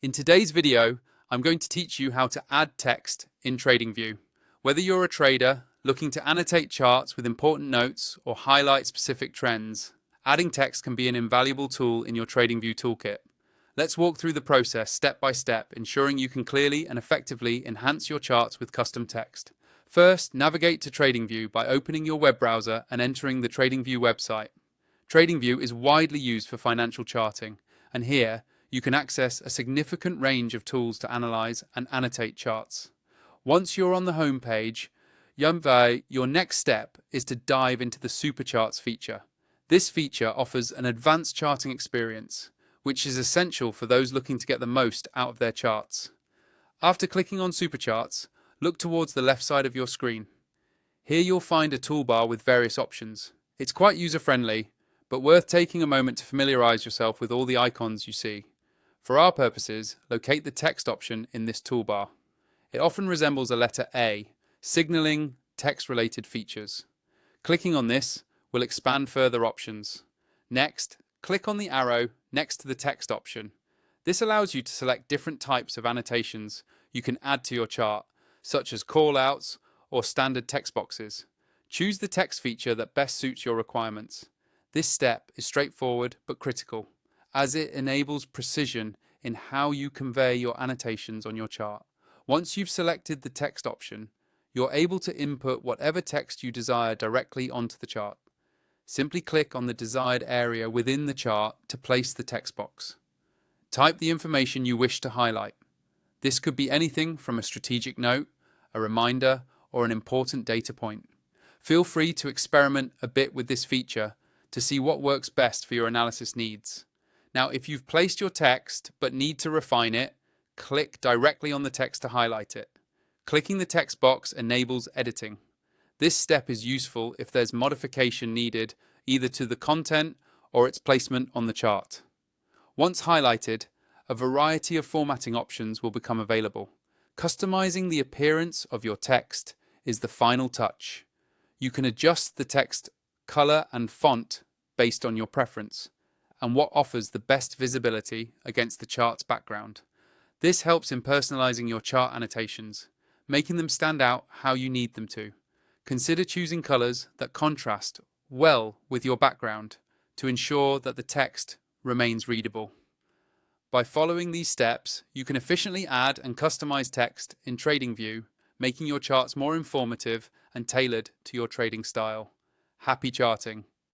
In today's video, I'm going to teach you how to add text in Tradingview. Whether you're a trader looking to annotate charts with important notes or highlight specific trends, adding text can be an invaluable tool in your Tradingview toolkit. Let's walk through the process step by step, ensuring you can clearly and effectively enhance your charts with custom text. First, navigate to Tradingview by opening your web browser and entering the Tradingview website. Tradingview is widely used for financial charting, and here you can access a significant range of tools to analyze and annotate charts. Once you're on the home page, your next step is to dive into the Supercharts feature. This feature offers an advanced charting experience, which is essential for those looking to get the most out of their charts. After clicking on Supercharts, look towards the left side of your screen. Here you'll find a toolbar with various options. It's quite user-friendly, but worth taking a moment to familiarize yourself with all the icons you see. For our purposes, locate the text option in this toolbar. It often resembles a letter A, signaling text-related features. Clicking on this will expand further options. Next, click on the arrow next to the text option. This allows you to select different types of annotations you can add to your chart, such as callouts or standard text boxes. Choose the text feature that best suits your requirements. This step is straightforward but critical, as it enables precision in how you convey your annotations on your chart. Once you've selected the text option, you're able to input whatever text you desire directly onto the chart. Simply click on the desired area within the chart to place the text box. Type the information you wish to highlight. This could be anything from a strategic note, a reminder, or an important data point. Feel free to experiment a bit with this feature to see what works best for your analysis needs. Now, if you've placed your text but need to refine it, click directly on the text to highlight it. Clicking the text box enables editing. This step is useful if there's modification needed either to the content or its placement on the chart. Once highlighted, a variety of formatting options will become available. Customizing the appearance of your text is the final touch. You can adjust the text color and font based on your preference and what offers the best visibility against the chart's background. This helps in personalizing your chart annotations, making them stand out how you need them to. Consider choosing colors that contrast well with your background to ensure that the text remains readable. By following these steps, you can efficiently add and customize text in Tradingview, making your charts more informative and tailored to your trading style. Happy charting!